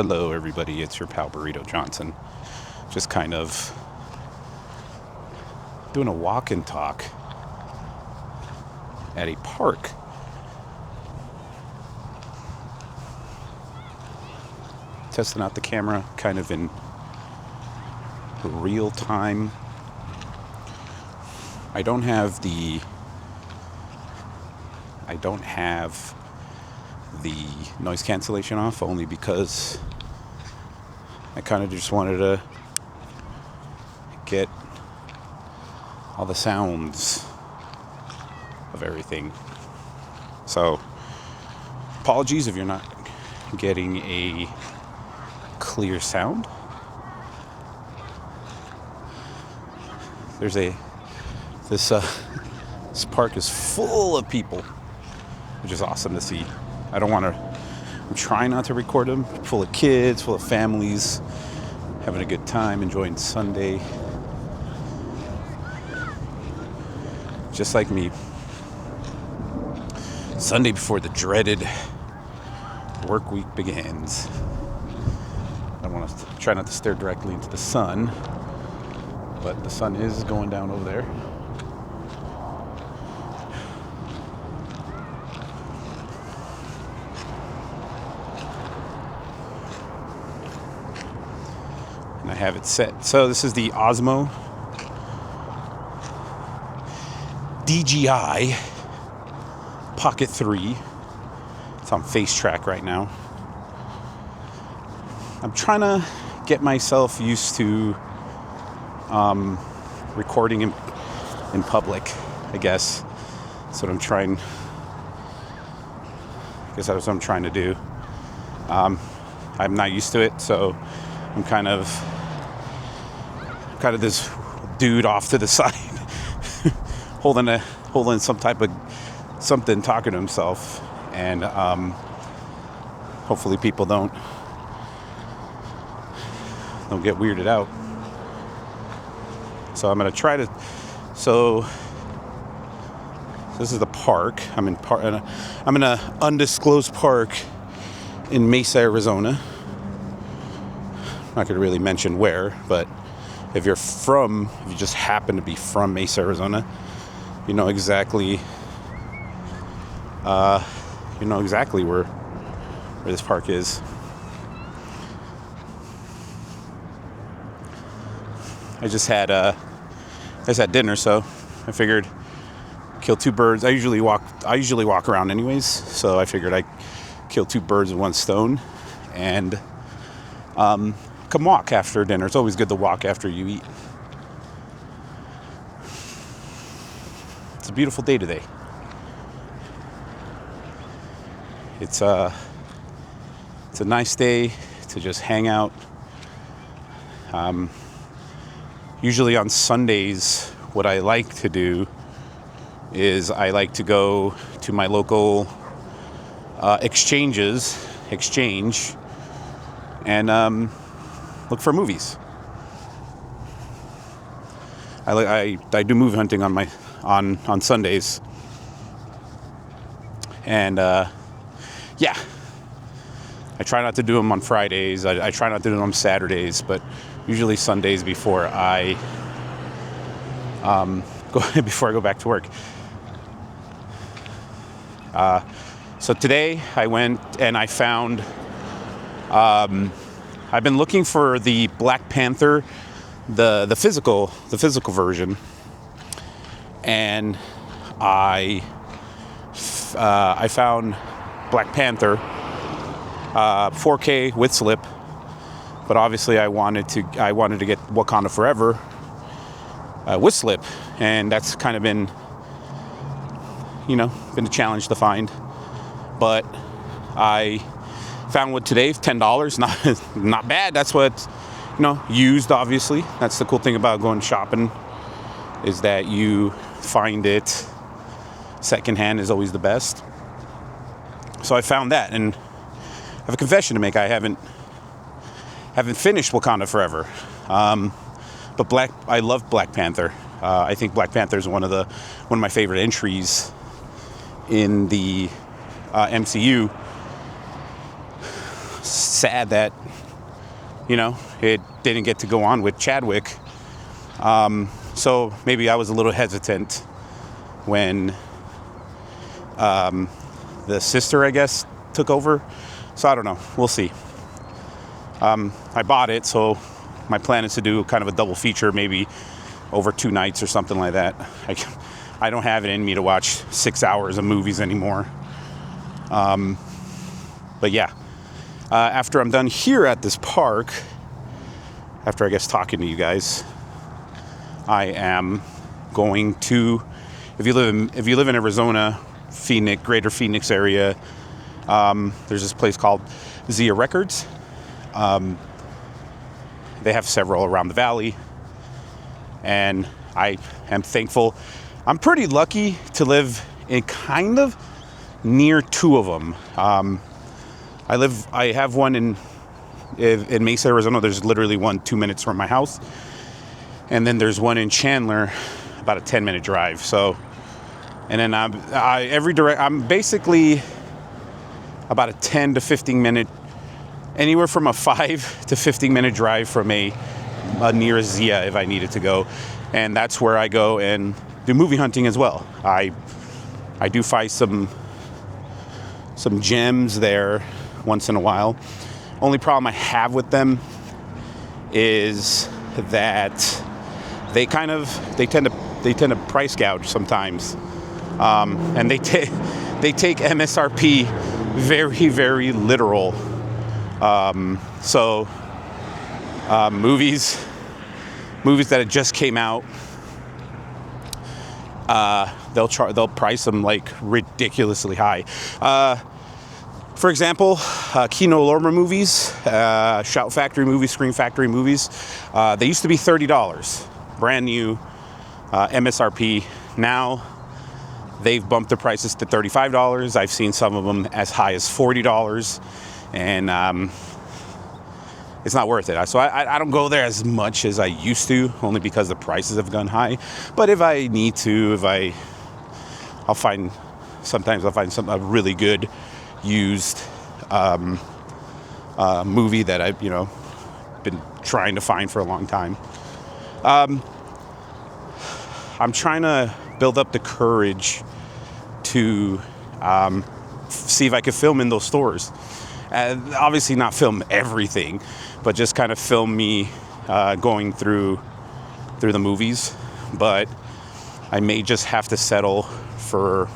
Hello everybody, it's your pal Burrito Johnson. Just kind of doing a walk and talk at a park. Testing out the camera kind of in real time. I don't have the noise cancellation off, only because I kind of just wanted to get all the sounds of everything. So apologies if you're not getting a clear sound. This park is full of people, which is awesome to see. I'm trying not to record them. Full of kids, full of families, having a good time, enjoying Sunday. Just like me. Sunday before the dreaded work week begins. I want to try not to stare directly into the sun, but the sun is going down over there. And I have it set. So this is the Osmo DJI Pocket 3. It's on face track right now. I'm trying to get myself used to recording in public, I guess. That's what I'm trying. I guess that's what I'm trying to do. I'm not used to it, so I'm kind of this dude off to the side, holding some type of something, talking to himself, and hopefully people don't get weirded out. So I'm gonna try to. So this is the park. I'm in an undisclosed park in Mesa, Arizona. I'm not gonna really mention where, but if you just happen to be from Mesa, Arizona, you know exactly where this park is. I just had dinner, so I figured kill two birds. I usually walk around anyways, so I figured I'd kill two birds with one stone and come walk after dinner. It's always good to walk after you eat. It's a beautiful day today. It's a nice day to just hang out. Usually on Sundays, what I like to do is I like to go to my local exchange and look for movies. I do movie hunting on Sundays, and yeah, I try not to do them on Fridays. I try not to do them on Saturdays, but usually Sundays before I go back to work. So today I went and I found. I've been looking for the Black Panther, the physical version, and I found Black Panther 4K with slip, but obviously I wanted to get Wakanda Forever with slip, and that's kind of been a challenge to find, but I found one today, $10. Not bad. That's what, used, obviously. That's the cool thing about going shopping, is that you find it secondhand is always the best. So I found that, and I have a confession to make. I haven't finished Wakanda Forever, but I love Black Panther. I think Black Panther is one of my favorite entries in the MCU. sad that, it didn't get to go on with Chadwick. So maybe I was a little hesitant when the sister, I guess, took over. So I don't know. We'll see. I bought it, so my plan is to do kind of a double feature, maybe over 2 nights or something like that. I don't have it in me to watch 6 hours of movies anymore. But yeah, after I'm done here at this park, after I guess talking to you guys, I am going to, if you live in Arizona, Phoenix, greater Phoenix area, there's this place called Zia Records. They have several around the valley, and I am thankful. I'm pretty lucky to live in kind of near 2 of them. I have one in Mesa, Arizona. There's literally one 2 minutes from my house, and then there's one in Chandler, about a 10-minute drive. So, and then I'm basically about a 10 to 15 minute, anywhere from a 5 to 15 minute drive from a nearest Zia if I needed to go. And that's where I go and do movie hunting as well. I do find some gems there once in a while. Only problem I have with them is that they tend to price gouge sometimes, and they take MSRP very, very literal. So movies that just came out, they'll price them like ridiculously high. For example, Kino Lorber movies, Shout Factory movies, Scream Factory movies, they used to be $30, brand new, MSRP. Now they've bumped the prices to $35. I've seen some of them as high as $40, and it's not worth it. So I don't go there as much as I used to, only because the prices have gone high. But if I need to, sometimes I'll find a really good used movie that I've been trying to find for a long time. I'm trying to build up the courage to see if I could film in those stores. Obviously not film everything, but just kind of film me going through the movies. But I may just have to settle for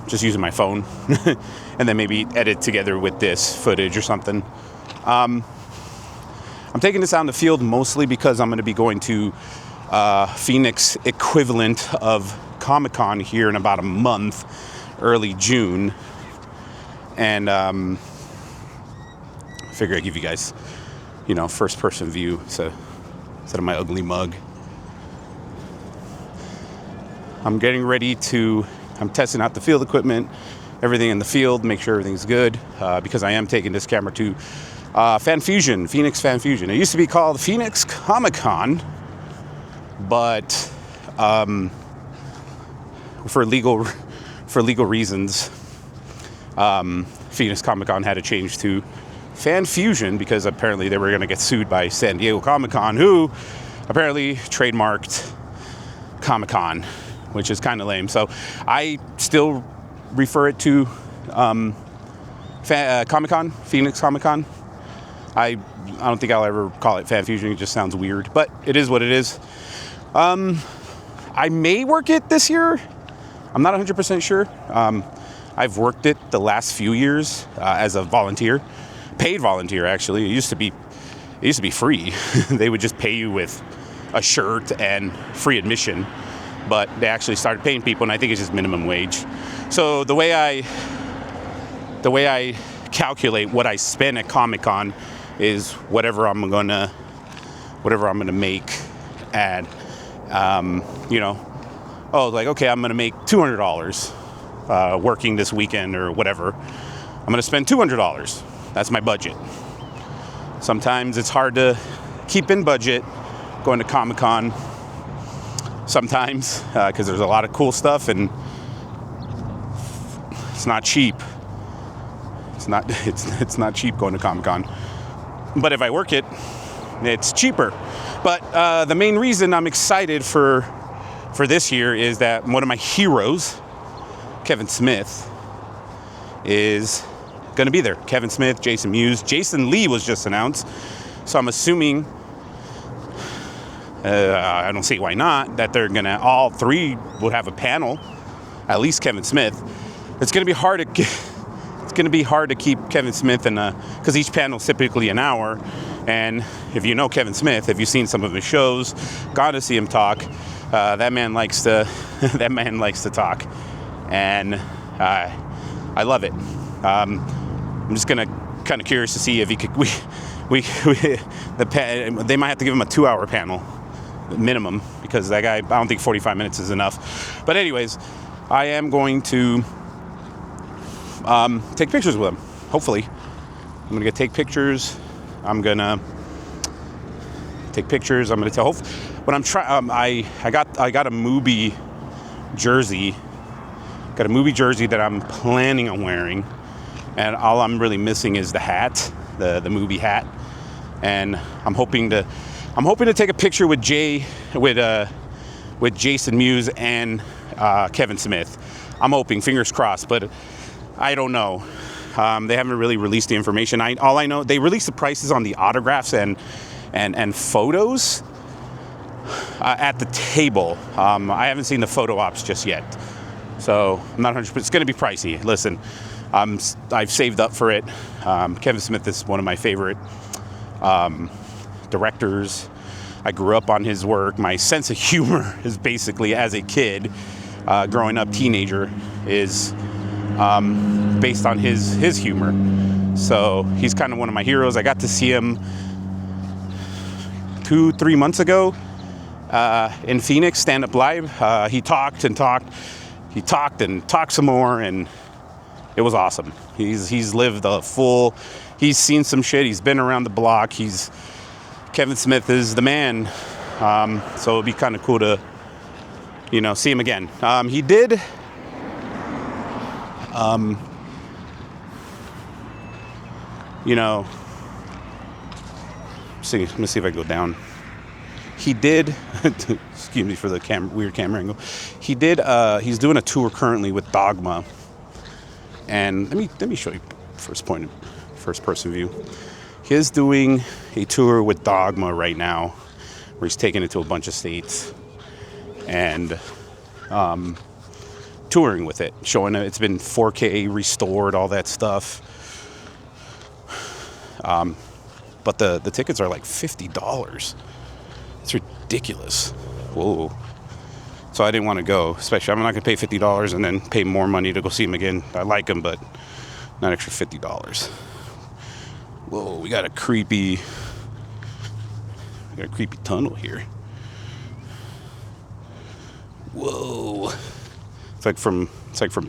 just using my phone and then maybe edit together with this footage or something. I'm taking this out in the field mostly because I'm going to be going to Phoenix equivalent of Comicon here in about a month, early June. And I figure I'd give you guys, first person view instead of my ugly mug. I'm getting ready I'm testing out the field equipment, everything in the field, make sure everything's good, because I am taking this camera to Phoenix Fan Fusion. It used to be called Phoenix Comicon, but for legal reasons, Phoenix Comicon had to change to Fan Fusion because apparently they were going to get sued by San Diego Comic-Con, who apparently trademarked Comic-Con, which is kind of lame. So I still refer it to Comic-Con, Phoenix Comic-Con. I don't think I'll ever call it Fan Fusion. It just sounds weird, but it is what it is. I may work it this year. I'm not 100% sure. I've worked it the last few years as a volunteer, paid volunteer actually. It used to be free. They would just pay you with a shirt and free admission, but they actually started paying people, and I think it's just minimum wage. So the way I calculate what I spend at Comic-Con is whatever I'm gonna make at I'm gonna make $200 working this weekend or whatever. I'm gonna spend $200. That's my budget. Sometimes it's hard to keep in budget going to Comic-Con. Sometimes because there's a lot of cool stuff and it's not cheap. It's not cheap going to Comicon. But if I work it, it's cheaper. But the main reason I'm excited for this year is that one of my heroes, Kevin Smith, is going to be there. Kevin Smith, Jason Mewes, Jason Lee was just announced. So I'm assuming, I don't see why not, that they're going to, all three would have a panel, at least Kevin Smith. It's going to be hard to keep Kevin Smith in because each panel is typically an hour. And if you know Kevin Smith, if you've seen some of his shows, gone to see him talk, that man likes to talk. And I love it. I'm just kind of curious to see if he could. They might have to give him a 2-hour panel minimum, because that guy, I don't think 45 minutes is enough. But anyways, I am going to take pictures with him. Hopefully, I'm gonna take pictures. I'm gonna take pictures. I'm gonna tell. When I'm trying, I got a Mubi jersey. Got a Mubi jersey that I'm planning on wearing, and all I'm really missing is the hat, the Mubi hat. And I'm hoping to take a picture with Jason Mewes and Kevin Smith. I'm hoping, fingers crossed, but I don't know. They haven't really released the information. All I know, they released the prices on the autographs and photos at the table. I haven't seen the photo ops just yet, so I'm not 100%. It's going to be pricey. Listen, I've saved up for it. Kevin Smith is one of my favorite directors. I grew up on his work. My sense of humor is basically, as a kid, growing up, teenager, is based on his humor. So he's kind of one of my heroes. I got to see him 2-3 months ago in Phoenix, stand up live. He talked and talked some more, and it was awesome. He's lived a full. He's seen some shit. He's been around the block. Kevin Smith is the man. So it'd be kind of cool to, see him again. He did. Let me see if I go down. He did. Excuse me for the weird camera angle. He did. He's doing a tour currently with Dogma. And let me show you first person view. He is doing a tour with Dogma right now, where he's taking it to a bunch of states and touring with it, showing it. It's been 4K restored, all that stuff. But the tickets are like $50. It's ridiculous. Whoa. So I didn't want to go, especially I'm not going to pay $50 and then pay more money to go see him again. I like him, but not extra $50. Whoa, we got a creepy tunnel here. Whoa. It's like from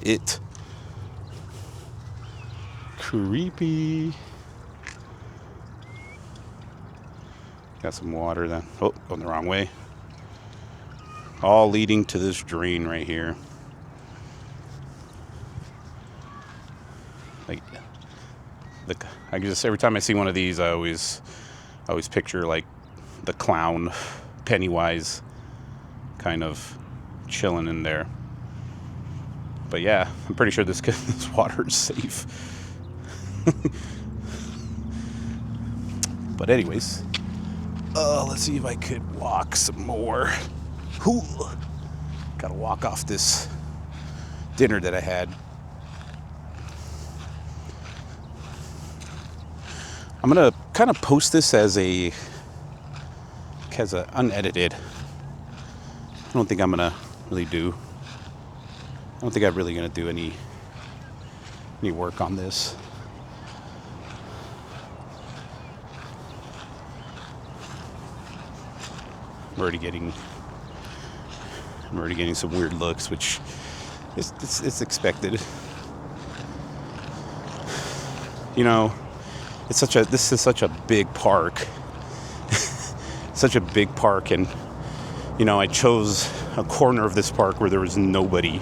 It. Creepy. Got some water then. Oh, going the wrong way. All leading to this drain right here. I guess every time I see one of these, I always picture like the clown Pennywise kind of chilling in there. But yeah, I'm pretty sure this water is safe. But anyways, let's see if I could walk some more. Ooh, gotta walk off this dinner that I had. I'm gonna kind of post this as a unedited. I don't think I'm gonna really do. I don't think I'm really gonna do any work on this. I'm already getting some weird looks, which it's expected. This is such a big park. Such a big park, and I chose a corner of this park where there was nobody.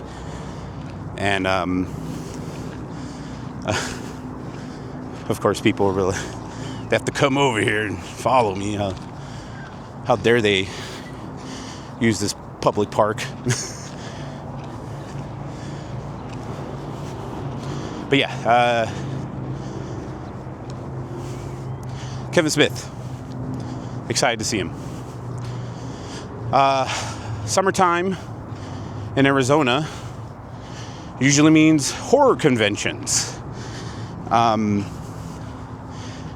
And of course, people really, they have to come over here and follow me. How dare they use this public park? But yeah, Kevin Smith. Excited to see him. Summertime in Arizona usually means horror conventions.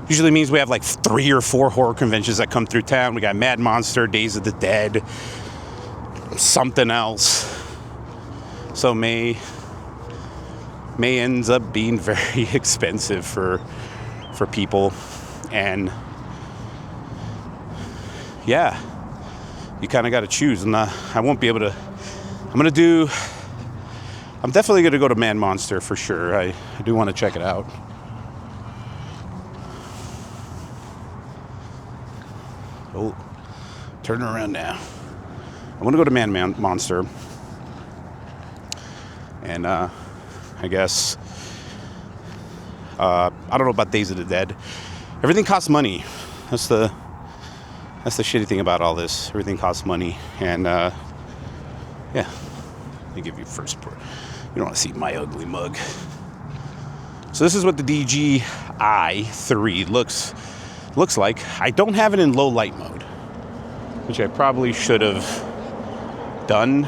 Usually means we have like 3 or 4 horror conventions that come through town. We got Mad Monster, Days of the Dead, something else. So May ends up being very expensive for people, and yeah, you kind of got to choose. And I won't be able to. I'm definitely going to go to Mad Monster for sure. I do want to check it out. Oh, turning around now. I want to go to Mad Monster. And I guess, I don't know about Days of the Dead. Everything costs money. That's the shitty thing about all this. Everything costs money. And yeah, let me give you first. You don't want to see my ugly mug. So this is what the DJI 3 looks like. I don't have it in low light mode, which I probably should have done,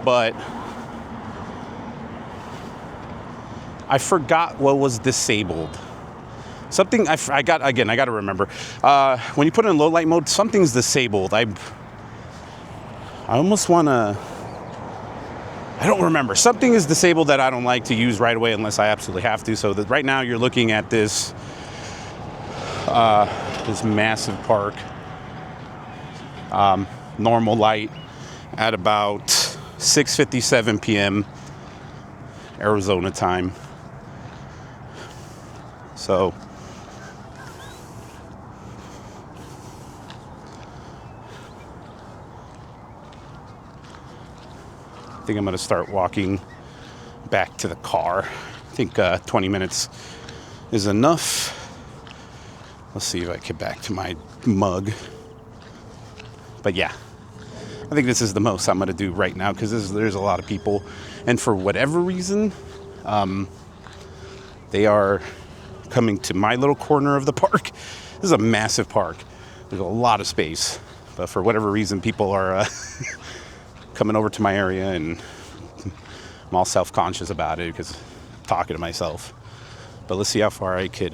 but I forgot what was disabled. Something I got to remember. When you put it in low light mode, something's disabled. I almost want to. I don't remember. Something is disabled that I don't like to use right away unless I absolutely have to. So that right now you're looking at this massive park. Normal light at about 6:57 p.m. Arizona time. So I think I'm going to start walking back to the car. I think 20 minutes is enough. Let's see if I get back to my mug. But yeah, I think this is the most I'm going to do right now because there's a lot of people. And for whatever reason, they are coming to my little corner of the park. This is a massive park. There's a lot of space. But for whatever reason, people are coming over to my area, and I'm all self-conscious about it because I'm talking to myself. But let's see how far I could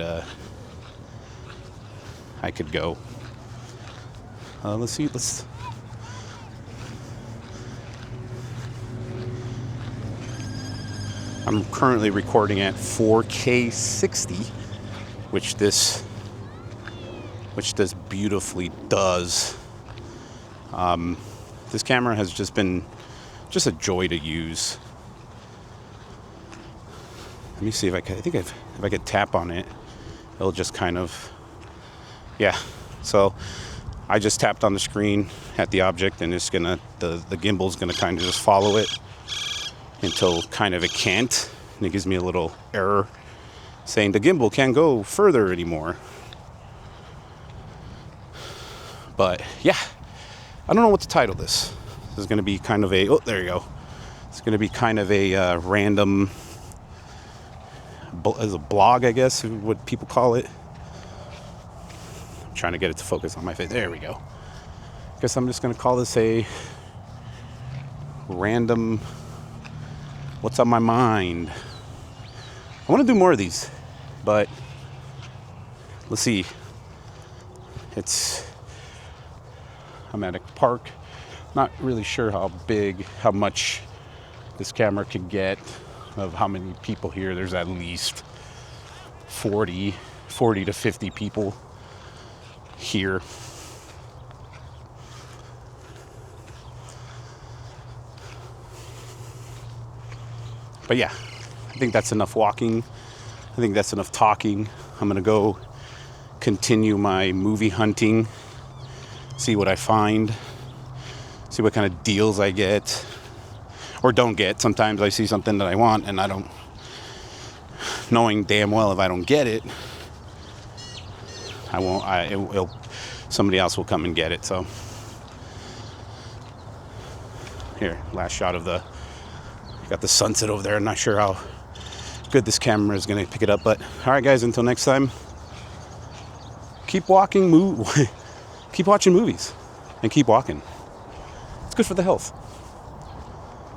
go. Let's see. I'm currently recording at 4K 60, which this beautifully does. This camera has just been a joy to use. Let me see if I could tap on it, it'll just kind of, yeah. So I just tapped on the screen at the object, and it's gonna, the gimbal's gonna kind of just follow it until kind of it can't, and it gives me a little error saying the gimbal can't go further anymore. But yeah, I don't know what to title this. This is going to be kind of a, oh, there you go. It's going to be kind of a random, as a blog, I guess, what people call it. I'm trying to get it to focus on my face. There we go. I guess I'm just going to call this a random, what's on my mind. I want to do more of these, but let's see. I'm at a park. Not really sure how much this camera can get, of how many people here. There's at least 40 to 50 people here. But yeah, I think that's enough walking. I think that's enough talking. I'm gonna go continue my movie hunting, see what I find, see what kind of deals I get or don't get. Sometimes I see something that I want and I don't knowing damn well if I don't get it, I won't. Somebody else will come and get it. So here, last shot of got the sunset over there. I'm not sure how good this camera is going to pick it up, but all right, guys. Until next time, keep watching movies, and keep walking. It's good for the health.